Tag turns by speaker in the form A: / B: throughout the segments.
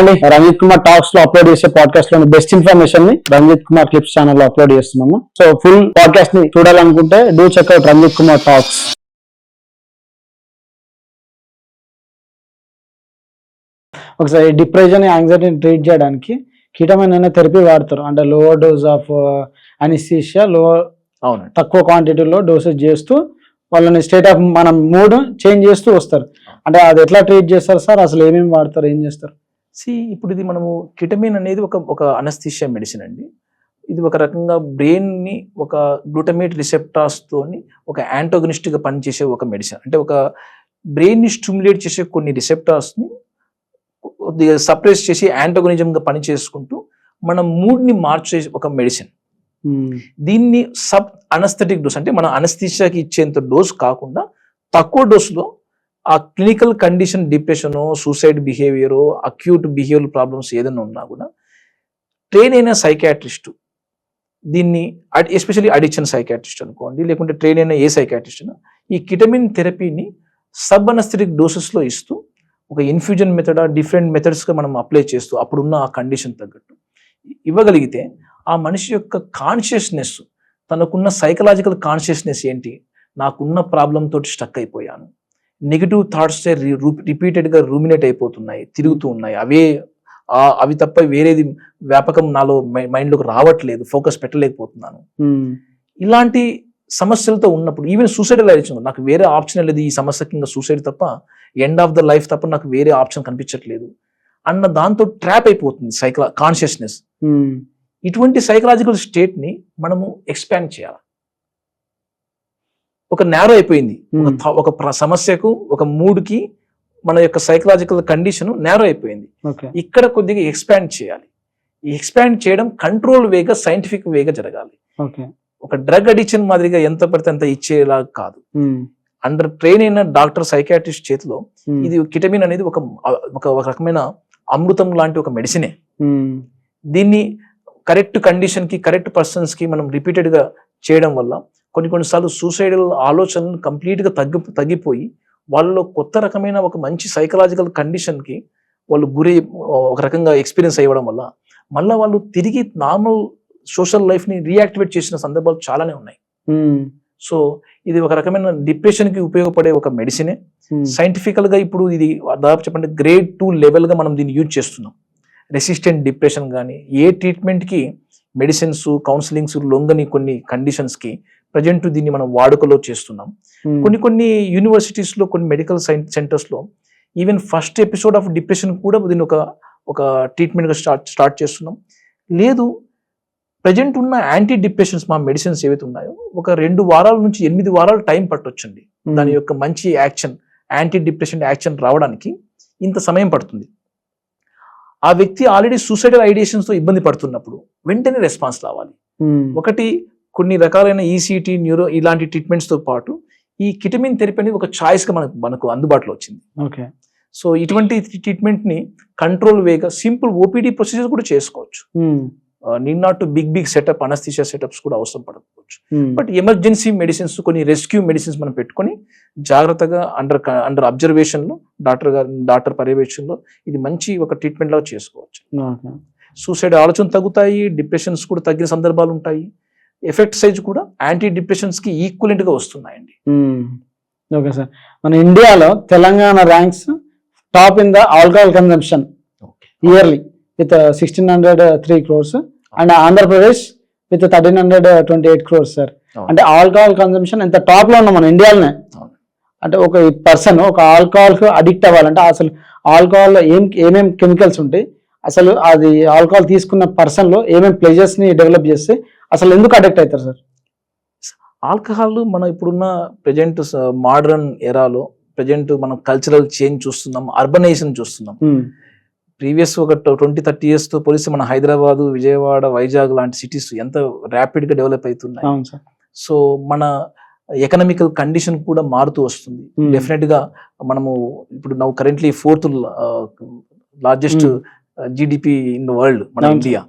A: అండి, రంజిత్ కుమార్ టాక్స్ లో అప్లోడ్ చేసే పాడ్కాస్ట్ లో బెస్ట్ ఇన్ఫర్మేషన్ ని రంజిత్ కుమార్ క్లిప్స్ ఛానల్ లో అప్లోడ్ చేస్తున్నాము. సో ఫుల్ పాడ్కాస్ట్ ని చూడాలనుకుంటే do check out Ranjith Kumar talks. ఒకసారి డిప్రెషన్ యాంగ్జైటీని ట్రీట్ చేయడానికి కీటమైన్ అనే థెరపీ వాడతారు. అంటే లోవర్ డోస్ ఆఫ్ అనెస్థీషియా, తక్కువ క్వాంటిటీలో డోసేజ్ చేస్తూ వాళ్ళని స్టేట్ ఆఫ్ మనం మూడ్ చేంజ్ చేస్తూ వస్తారు. అంటే అది ఎట్లా ట్రీట్ చేస్తారు సార్, అసలు ఏమేమి వాడతారు, ఏం చేస్తారు?
B: ఇప్పుడు ఇది మనము కిటమిన్ అనేది ఒక అనస్థీషియా మెడిసిన్ అండి. ఇది ఒక రకంగా బ్రెయిన్ ని ఒక గ్లూటమేట్ రిసెప్టార్స్ తోని ఒక యాంటోగనిస్ట్ గా పనిచేసే ఒక మెడిసిన్. అంటే ఒక బ్రెయిన్ ని స్టిమ్యులేట్ చేసే కొన్ని రిసెప్టార్స్ ని సప్రెస్ చేసి యాంటోగనిజం గా పని చేసుకుంటూ మన మూడ్ ని మార్చే ఒక మెడిసిన్. దీన్ని సబ్ అనస్థెటిక్ డోస్, అంటే మన అనస్థీషియాకి ఇచ్చేంత డోస్ కాకుండా తక్కువ డోసులో ఆ clinical condition, depression, suicide behaviour, acute behaviour problems ఏదైనా ఉన్నా కూడా ట్రైన్ అయిన సైకాట్రిస్ట్, దీన్ని ఎస్పెషల్లీ అడిక్షన్ సైకాట్రిస్ట్ అనుకోండి, లేకుంటే ట్రైన్ అయిన ఏ సైకాట్రిస్ట్ అయినా ఈ కిటమిన్ థెరపీని సబ్ అనస్థెటిక్ డోసెస్లో ఇస్తూ ఒక ఇన్ఫ్యూజన్ మెథడ్, డిఫరెంట్ మెథడ్స్గా మనం అప్లై చేస్తూ అప్పుడున్న ఆ కండిషన్ తగ్గట్టు ఇవ్వగలిగితే ఆ మనిషి యొక్క కాన్షియస్నెస్, తనకున్న సైకలాజికల్ కాన్షియస్నెస్ ఏంటి, నాకున్న ప్రాబ్లం తోటి స్టక్ అయిపోయాను, నెగిటివ్ థాట్స్ రిపీటెడ్గా రూమినేట్ అయిపోతున్నాయి, తిరుగుతూ ఉన్నాయి, అవి తప్ప వేరేది వ్యాపకం నాలో మైండ్లోకి రావట్లేదు, ఫోకస్ పెట్టలేకపోతున్నాను, ఇలాంటి సమస్యలతో ఉన్నప్పుడు ఈవెన్ సూసైడల్ అడిక్షన్, నాకు వేరే ఆప్షన్ లేదు, ఈ సమస్యకి ఇంకా సూసైడ్ తప్ప, ఎండ్ ఆఫ్ ద లైఫ్ తప్ప నాకు వేరే ఆప్షన్ కనిపించట్లేదు అన్న దాంతో ట్రాప్ అయిపోతుంది కాన్షియస్నెస్. ఇటువంటి సైకలాజికల్ స్టేట్ ని మనము ఎక్స్పాండ్ చేయాలి. ఒక నేరో అయిపోయింది, ఒక సమస్యకు, ఒక మూడ్కి మన యొక్క సైకలాజికల్ కండిషన్ నేరో అయిపోయింది. ఇక్కడ కొద్దిగా ఎక్స్పాండ్ చేయాలి. ఈ ఎక్స్పాండ్ చేయడం కంట్రోల్ వేగా, సైంటిఫిక్ వేగా జరగాలి. ఒక డ్రగ్ అడిక్షన్ మాదిరిగా ఎంత పడితే అంత ఇచ్చేలా కాదు. అండర్ ట్రైన్ అయిన డాక్టర్, సైకాట్రిస్ట్ చేతిలో ఇది కిటమిన్ అనేది ఒక రకమైన అమృతం లాంటి ఒక మెడిసినే. దీన్ని కరెక్ట్ కండిషన్ కి, కరెక్ట్ పర్సన్స్ కి మనం రిపీటెడ్ గా చేయడం వల్ల కొన్నిసార్లు సూసైడల్ ఆలోచనలు కంప్లీట్ గా తగ్గిపోయి వాళ్ళలో కొత్త రకమైన ఒక మంచి సైకలాజికల్ కండిషన్ కి వాళ్ళు ఒక రకంగా ఎక్స్పీరియన్స్ అయ్యడం వల్ల మళ్ళీ వాళ్ళు తిరిగి నార్మల్ సోషల్ లైఫ్ ని రీయాక్టివేట్ చేసిన సందర్భాలు చాలానే ఉన్నాయి. సో ఇది ఒక రకమైన డిప్రెషన్ కి ఉపయోగపడే ఒక మెడిసినే. సైంటిఫికల్ గా ఇప్పుడు ఇది దాదాపు చెప్పండి గ్రేడ్ 2 లెవెల్ గా మనం దీన్ని యూజ్ చేస్తున్నాం. రెసిస్టెంట్ డిప్రెషన్ కానీ ఏ ట్రీట్మెంట్కి మెడిసిన్స్, కౌన్సిలింగ్స్ లొంగని కొన్ని కండిషన్స్కి ప్రజెంట్ దీన్ని మనం వాడుకలో చేస్తున్నాం. కొన్ని యూనివర్సిటీస్లో, కొన్ని మెడికల్ సెంటర్స్లో even first episode of depression కూడా దీన్ని ఒక ట్రీట్మెంట్గా స్టార్ట్ చేస్తున్నాం. లేదు, ప్రజెంట్ ఉన్న యాంటీ డిప్రెషన్స్ మా మెడిసిన్స్ ఏవైతే ఉన్నాయో ఒక 2 వారాల నుంచి 8 వారాలు టైం పట్టొచ్చండి. దాని యొక్క మంచి యాక్షన్, యాంటీ డిప్రెషన్ యాక్షన్ రావడానికి ఇంత సమయం పడుతుంది. ఆ వ్యక్తి ఆల్రెడీ సూసైడల్ ఐడియేషన్స్ తో ఇబ్బంది పడుతున్నప్పుడు వెంటనే రెస్పాన్స్ రావాలి. ఒకటి, కొన్ని రకాలైన ఈసీటీ, న్యూరో ఇలాంటి ట్రీట్మెంట్స్ తో పాటు ఈ కిటమిన్ థెరపీ అనేది ఒక చాయిస్ గా మనకు అందుబాటులో వచ్చింది. సో ఇటువంటి ట్రీట్మెంట్ ని కంట్రోల్ వేగా సింపుల్ ఓపీడీ ప్రొసీజర్ కూడా చేసుకోవచ్చు. Need not to big setup, anaesthesia setups కూడా అవసరం పడకపోవచ్చు. బట్ ఎమర్జెన్సీ మెడిసిన్స్, కొన్ని రెస్క్యూ మెడిసిన్స్ మనం పెట్టుకొని జాగ్రత్తగా అండర్ అబ్జర్వేషన్ లో, డాక్టర్ పర్యవేక్షణలో ఇది మంచి ఒక ట్రీట్మెంట్ లాగా చేసుకోవచ్చు. సూసైడ్ ఆలోచన తగ్గుతాయి, డిప్రెషన్స్ కూడా తగ్గిన సందర్భాలు ఉంటాయి. ఎఫెక్ట్ సైజ్ కూడా యాంటీ డిప్రెషన్స్ కి ఈక్వలెంట్ గా వస్తున్నాయండి.
A: ఓకే సార్, మన ఇండియాలో Telangana ranks top in the alcohol consumption yearly with 1603 crores and Andhra Pradesh with 1328 crores sir. అంటే ఆల్కహాల్ కన్సంప్షన్ ఎంత టాప్ లో ఉన్నాం మన ఇండియాలోనే. అంటే ఒక పర్సన్ ఒక ఆల్కహాల్ కు అడిక్ట్ అవ్వాలంటే అసలు ఆల్కహాల్ లో ఏమేం కెమికల్స్ ఉంటాయి, అసలు అది ఆల్కహాల్ తీసుకున్న పర్సన్ లో ఏమేం ప్లెజర్స్ ని డెవలప్ చేస్తే అసలు ఎందుకు అడిక్ట్ అవుతారు సార్?
B: ఆల్కహాల్ మనం ఇప్పుడున్న ప్రజెంట్ మోడర్న్ ఎరాలో ప్రజెంట్ మనం కల్చరల్ చేంజ్ చూస్తున్నాం, అర్బనైజేషన్ చూస్తున్నాం. ప్రీవియస్ ఒక 20-30 years తో పోలిస్తే మన హైదరాబాద్, విజయవాడ, వైజాగ్ లాంటి సిటీస్ ఎంత ర్యాపిడ్ గా డెవలప్ అవుతున్నాయి. సో మన ఎకనామికల్ కండిషన్ కూడా మారుతూ వస్తుంది. డెఫినెట్ గా మనము ఇప్పుడు now currently 4th largest GDP in the world మన ఇండియా.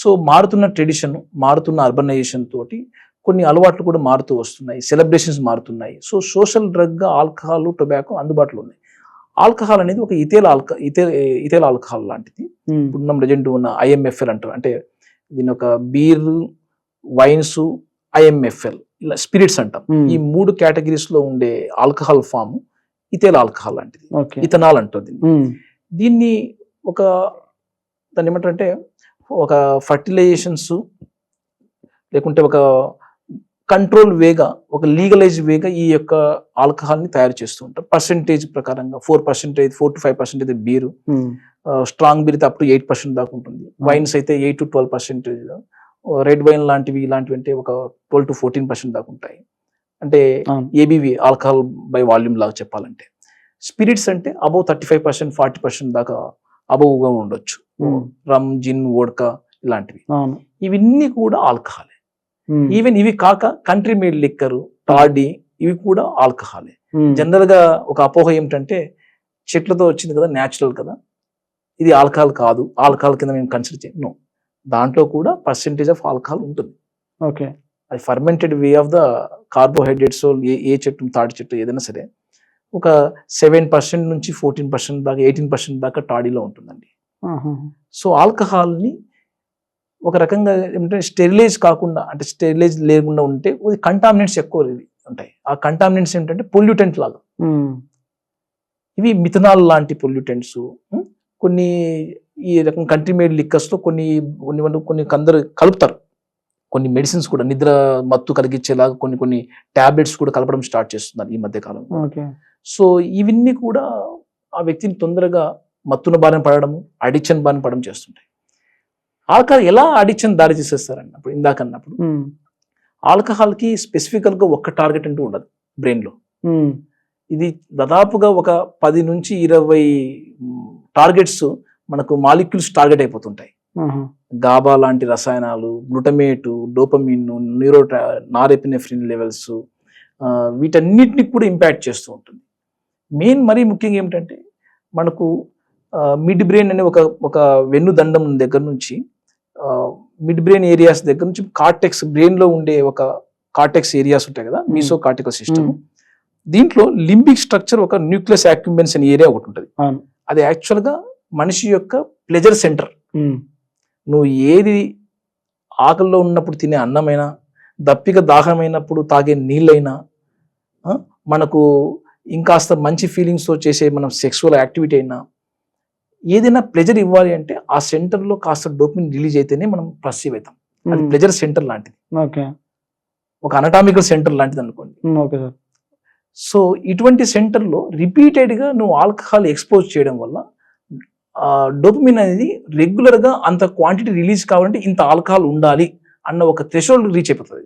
B: సో మారుతున్న ట్రెడిషన్, మారుతున్న అర్బనైజేషన్ తోటి కొన్ని అలవాట్లు కూడా మారుతూ వస్తున్నాయి, సెలబ్రేషన్స్ మారుతున్నాయి. సో సోషల్ డ్రగ్ గా ఆల్కహాల్, టొబాకో అందుబాటులో ఉన్నాయి. ఆల్కహాల్ అనేది ఒక ఇథేల్ ఆల్కహాల్ లాంటిది. ఇప్పుడు ప్రజెంట్ ఉన్న IMFL అంటారు, అంటే దీని ఒక బీర్, వైన్స్, IMFL ఇలా స్పిరిట్స్ అంటాం. ఈ 3 కేటగిరీస్ లో ఉండే ఆల్కహాల్ ఫామ్ ఇథేల్ ఆల్కహాల్ లాంటిది, ఇథనాల్ అంటారు దీన్ని. దాన్ని ఏమంటారంటే ఒక ఫర్టిలైజేషన్స్ లేకుంటే ఒక కంట్రోల్ వేగా, ఒక లీగలైజ్ వేగా ఈ యొక్క ఆల్కహాల్ ని తయారు చేస్తూ ఉంటారు. పర్సెంటేజ్ ప్రకారంగా 4% 4 to 5% బీరు, స్ట్రాంగ్ బీర్ అయితే అప్ టు 8% దాకా ఉంటుంది. వైన్స్ అయితే 8 to 12%, రెడ్ వైన్ ఇలాంటివి అంటే ఒక 12 to 14% దాకా ఉంటాయి. అంటే ABV, ఆల్కహాల్ బై వాల్యూమ్ లాగా చెప్పాలంటే. స్పిరిట్స్ అంటే అబౌవ్ 35% 40% దాకా అబౌవ్ గా ఉండొచ్చు. రమ్, జిన్, వోడ్కా ఇలాంటివి, ఇవన్నీ కూడా ఆల్కహాలే. ఈవెన్ ఇవి కాక కంట్రీ మేడ్ లిక్కర్, టాడీ, ఇవి కూడా ఆల్కహాలే. జనరల్ గా ఒక అపోహ ఏమిటంటే చెట్లతో వచ్చింది కదా, న్యాచురల్ కదా, ఇది ఆల్కహాల్ కాదు, ఆల్కహాల్ కింద మేము కన్సిడర్ చేయం. నో, దాంట్లో కూడా పర్సెంటేజ్ ఆఫ్ ఆల్కహాల్ ఉంటుంది.
A: ఓకే,
B: అది fermented way of the carbohydrates. ఏ చెట్టు, తాటి చెట్టు ఏదైనా సరే ఒక 7% నుంచి 14% దాకా 18% దాకా టాడీలో ఉంటుందండి. సో ఆల్కహాల్ ని ఒక రకంగా ఏమంటే స్టెరిలైజ్ కాకుండా, అంటే స్టెరిలైజ్ లేకుండా ఉంటే కంటామినెంట్స్ ఎక్కువ ఉంటాయి. ఆ కంటామినెంట్స్ ఏంటంటే పొల్యూటెంట్ లాగా. ఇవి మిథనాల్ లాంటి పొల్యూటెంట్స్, కొన్ని ఈ రకం కంట్రీ మేడ్ లిక్కర్స్ లో కొన్ని కొందరు కలుపుతారు. కొన్ని మెడిసిన్స్ కూడా నిద్ర మత్తు కలిగించేలాగా కొన్ని టాబ్లెట్స్ కూడా కలపడం స్టార్ట్ చేస్తున్నారు ఈ మధ్య కాలంలో. సో ఇవన్నీ కూడా ఆ వ్యక్తిని తొందరగా మత్తున బారిన పడడం, అడిక్షన్ బారిన పడడం చేస్తుంటాయి. ఆల్కహాల్ ఎలా అడిక్షన్ దారి తీసేస్తారన్నప్పుడు, ఇందాక అన్నప్పుడు ఆల్కహాల్ కి స్పెసిఫికల్ గా ఒక్క టార్గెట్ అంటూ ఉండదు బ్రెయిన్ లో. ఇది దాదాపుగా ఒక 10 నుంచి 20 టార్గెట్స్ మనకు మాలిక్యూల్స్ టార్గెట్ అయిపోతుంటాయి. గాబా లాంటి రసాయనాలు, గ్లూటమేటు, డోపమిన్, నారెపినెఫ్రిన్ లెవెల్స్, వీటన్నిటిని కూడా ఇంపాక్ట్ చేస్తూ ఉంటుంది. మరీ ముఖ్యంగా ఏమిటంటే మనకు మిడ్ బ్రెయిన్ అనే ఒక వెన్నుదండం దగ్గర నుంచి, మిడ్ బ్రెయిన్ ఏరియాస్ దగ్గర నుంచి కార్టెక్స్, బ్రెయిన్ లో ఉండే ఒక కార్టెక్స్ ఏరియాస్ ఉంటాయి కదా, మీసో కార్టికల్ సిస్టమ్. దీంట్లో లింబిక్ స్ట్రక్చర్, ఒక న్యూక్లియస్ యాక్యుంబెన్స్ అనే ఏరియా ఒకటి ఉంటుంది. అది యాక్చువల్ గా మనిషి యొక్క ప్లెజర్ సెంటర్. నువ్వు ఏది ఆకలిలో ఉన్నప్పుడు తినే అన్నమైనా, దప్పిక దాహమైనప్పుడు తాగే నీళ్ళైనా, మనకు ఇంకాస్త మంచి ఫీలింగ్స్ తో చేసే మనం సెక్సువల్ యాక్టివిటీ అయినా, ఏదైనా ప్లెజర్ ఇవ్వాలి అంటే ఆ సెంటర్ లో కాస్త డోపమిన్ రిలీజ్ అయితేనే మనం పర్సీవ్ అవుతాం. అది ప్లెజర్ సెంటర్ లాంటిది, ఒక అనటామికల్ సెంటర్ లాంటిది అనుకోండి. సో ఇటువంటి సెంటర్ లో రిపీటెడ్ గా నువ్వు ఆల్కహాల్ ఎక్స్పోజ్ చేయడం వల్ల డోపమిన్ అనేది రెగ్యులర్ గా అంత క్వాంటిటీ రిలీజ్ కావాలంటే ఇంత ఆల్కహాల్ ఉండాలి అన్న ఒక థ్రెషోల్డ్ రీచ్ అయిపోతుంది.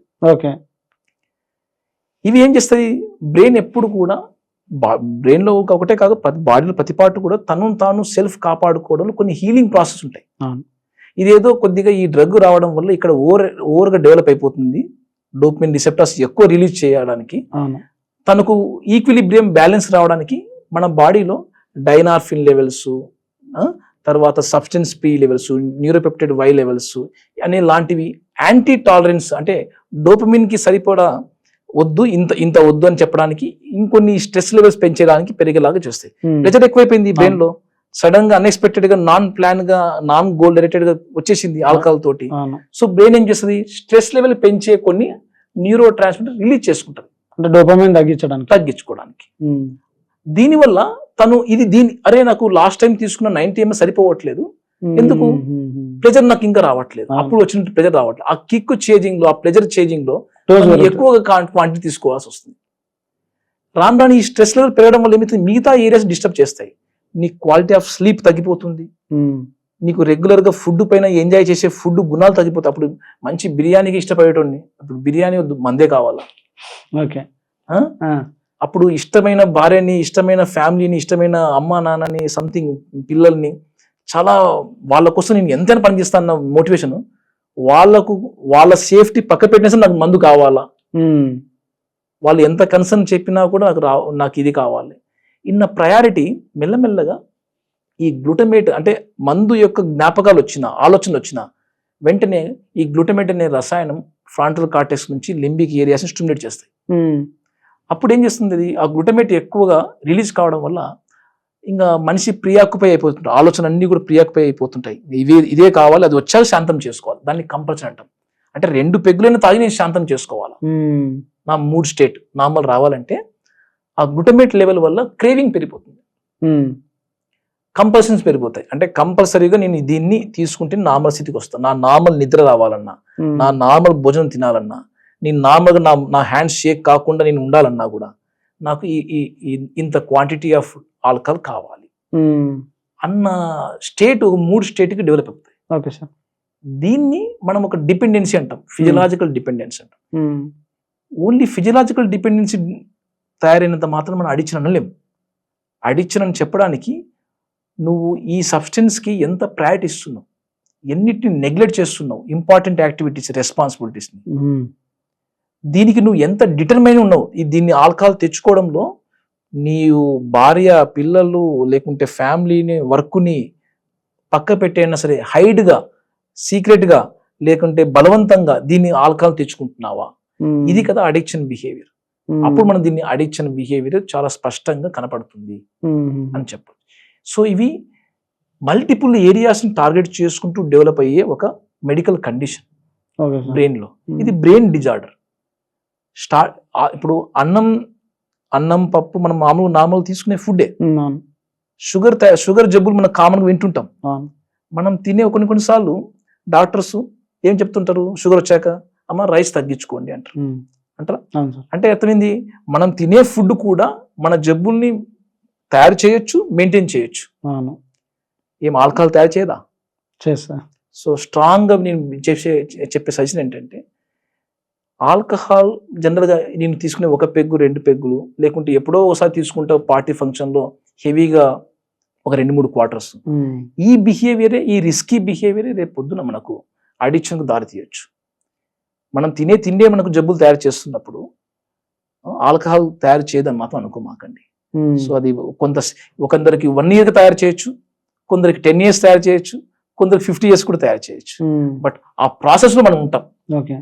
B: ఇవి ఏం చేస్తాయి, బ్రెయిన్ ఎప్పుడు కూడా, బ్రెయిన్ లో ఒకటే కాదు, బాడీలో ప్రతి పార్ట్ కూడా తాను సెల్ఫ్ కాపాడుకోవడంలో కొన్ని హీలింగ్ ప్రాసెస్ ఉంటాయి. ఇదేదో కొద్దిగా ఈ డ్రగ్ రావడం వల్ల ఇక్కడ ఓవర్గా డెవలప్ అయిపోతుంది. డోపమిన్ రిసెప్టర్స్ ఎక్కువ రిలీజ్ చేయడానికి, తనకు ఈక్విలిబ్రియం బ్యాలెన్స్ రావడానికి మన బాడీలో డైనార్ఫిన్ లెవెల్స్, తర్వాత substance P levels, neuropeptide Y levels అనే లాంటివి యాంటీ టాలరెన్స్, అంటే డోపమిన్ కి సరిపడా వద్దు, ఇంత వద్దు అని చెప్పడానికి ఇంకొన్ని స్ట్రెస్ లెవెల్స్ పెంచేయడానికి పెరిగేలాగా చేస్తాయి. ప్రెజర్ ఎక్కువైపోయింది బ్రెయిన్ లో, సడన్ గా అన్ఎక్స్పెక్టెడ్ గా నాన్ గోల్ డైరెక్టెడ్ గా వచ్చేసింది ఆల్కహాల్ తోటి. సో బ్రెయిన్ ఏం చేస్తుంది, స్ట్రెస్ లెవెల్ పెంచే కొన్ని న్యూరో ట్రాన్స్మిటర్ రిలీజ్ చేసుకుంటారు, అంటే డోపమైన్ తగ్గించుకోవడానికి. దీనివల్ల తను అరే నాకు లాస్ట్ టైం తీసుకున్న 90 ml సరిపోవట్లేదు, ఎందుకు ప్రెజర్ నాకు ఇంకా రావట్లేదు, అప్పుడు వచ్చిన ప్రెజర్ రావట్లేదు. ఆ కిక్ చేంజింగ్ లో, ఆ ప్రెజర్ చేంజింగ్ లో ఎక్కువగా క్వాంటిటీ తీసుకోవాల్సి వస్తుంది. రాను ఈ స్ట్రెస్ లెవెల్ పెరగడం వల్ల ఏమైతే మిగతా ఏరియాస్ డిస్టర్బ్ చేస్తాయి. నీ క్వాలిటీ ఆఫ్ స్లీప్ తగ్గిపోతుంది, నీకు రెగ్యులర్ గా ఫుడ్ పైన ఎంజాయ్ చేసే ఫుడ్ గుణాలు తగ్గిపోతాయి. అప్పుడు మంచి బిర్యానీకి ఇష్టపడేటోడిని అప్పుడు బిర్యానీ వద్దు, మందే కావాలా. అప్పుడు ఇష్టమైన భార్యని, ఇష్టమైన ఫ్యామిలీని, ఇష్టమైన అమ్మ నాన్నని, సంథింగ్ పిల్లల్ని, చాలా వాళ్ళ కోసం నేను ఎంతైనా పనిచేస్తాను మోటివేషన్, వాళ్ళ సేఫ్టీ పక్క పెట్టిన నాకు మందు కావాలా, వాళ్ళు ఎంత కన్సర్న్ చెప్పినా కూడా నాకు ఇది కావాలి. ఇన్న ప్రయారిటీ మెల్లమెల్లగా ఈ గ్లూటమేట్, అంటే మందు యొక్క జ్ఞాపకాలు ఆలోచనలు వచ్చిన వెంటనే ఈ గ్లూటమేట్ అనే రసాయనం ఫ్రాంటల్ కార్టెక్స్ నుంచి లింబిక్ ఏరియాస్ ని స్టిమ్యులేట్ చేస్తాయి. అప్పుడు ఏం చేస్తుంది, ఆ గ్లూటమేట్ ఎక్కువగా రిలీజ్ కావడం వల్ల ఇంకా మనిషి ప్రియాక్యుపై అయిపోతుంటారు, ఆలోచన అన్ని కూడా ప్రియాక్యుపై అయిపోతుంటాయి. ఇదే కావాలి, అది వచ్చాక శాంతం చేసుకోవాలి, దాన్ని కంపల్సరీ అంటాం. అంటే 2 పెగ్గులను తాగి నేను శాంతం చేసుకోవాలి, నా మూడ్ స్టేట్ నార్మల్ రావాలంటే ఆ గ్లూటమేట్ లెవెల్ వల్ల క్రేవింగ్ పెరిగిపోతుంది, కంపల్షన్స్ పెరిగిపోతాయి. అంటే కంపల్సరీగా నేను దీన్ని తీసుకుంటే నార్మల్ స్థితికి వస్తాను, నా నార్మల్ నిద్ర రావాలన్నా, నా నార్మల్ భోజనం తినాలన్నా, నేను నార్మల్గా నా హ్యాండ్స్ షేక్ కాకుండా నేను ఉండాలన్నా కూడా నాకు ఇంత క్వాంటిటీ ఆఫ్ ఆల్కహాల్ కావాలి అన్న స్టేట్, ఒక మూడు స్టేట్కి డెవలప్ అవుతాయి.
A: Okay sir.
B: దీన్ని మనం ఒక డిపెండెన్సీ అంటాం, ఫిజియలాజికల్ డిపెండెన్సీ అంటాం. ఓన్లీ ఫిజియలాజికల్ డిపెండెన్సీ తయారైనంత మాత్రం మనం అడిక్షన్ అనలేము. అడిక్షన్ అని చెప్పడానికి నువ్వు ఈ సబ్స్టెన్స్కి ఎంత ప్రయారిటీ ఇస్తున్నావు, ఎన్నిటిని నెగ్లెక్ట్ చేస్తున్నావు, ఇంపార్టెంట్ యాక్టివిటీస్, రెస్పాన్సిబిలిటీస్ని, దీనికి నువ్వు ఎంత డిటర్మైన్ ఉన్నావు. దీన్ని ఆల్కహాల్ తెచ్చుకోవడంలో నీవు భార్య, పిల్లలు, లేకుంటే ఫ్యామిలీని, వర్క్ని పక్క పెట్టైనా సరే హైడ్గా, సీక్రెట్గా, లేకుంటే బలవంతంగా దీన్ని ఆల్కహాల్ తెచ్చుకుంటున్నావా, ఇది కదా అడిక్షన్ బిహేవియర్. అప్పుడు మనం దీన్ని అడిక్షన్ బిహేవియర్ చాలా స్పష్టంగా కనపడుతుంది అని చెప్పచ్చు. సో ఇవి మల్టిపుల్ ఏరియాస్ని టార్గెట్ చేసుకుంటూ డెవలప్ అయ్యే ఒక మెడికల్ కండిషన్ బ్రెయిన్లో. ఇది బ్రెయిన్ డిజార్డర్. ఇప్పుడు అన్నం పప్పు మనం నార్మల్ తీసుకునే ఫుడ్డే. షుగర్ జబ్బులు మనం కామన్గా వింటుంటాం. మనం తినే కొన్నిసార్లు డాక్టర్స్ ఏం చెప్తుంటారు, షుగర్ వచ్చాక అమ్మ రైస్ తగ్గించుకోండి అంటారా. అంటే అర్థమైంది, మనం తినే ఫుడ్ కూడా మన జబ్బుల్ని తయారు చేయొచ్చు, మెయింటైన్ చేయొచ్చు. ఏం ఆల్కహాల్ తయారు చేయదా?
A: చేస్తా. సో
B: స్ట్రాంగ్గా నేను చెప్పే సజెషన్ ఏంటంటే, ఆల్కహాల్ జనరల్గా నేను తీసుకునే 1 పెగ్గు 2 పెగ్గులు, లేకుంటే ఎప్పుడో ఒకసారి తీసుకుంటే పార్టీ ఫంక్షన్లో హెవీగా ఒక 2-3 క్వార్టర్స్, ఈ బిహేవియరే, ఈ రిస్కీ బిహేవియరే రేపు పొద్దున మనకు అడిక్షన్కు దారి తీయొచ్చు. మనం తిండే మనకు జబ్బులు తయారు చేస్తున్నప్పుడు ఆల్కహాల్ తయారు చేయదని మాత్రం అనుకోమాకండి. సో అది కొందరికి 1 year తయారు చేయొచ్చు, కొందరికి 10 years తయారు చేయొచ్చు, కొందరికి 50 years కూడా తయారు చేయొచ్చు. బట్ ఆ ప్రాసెస్లో మనం ఉంటాం.
A: ఓకే.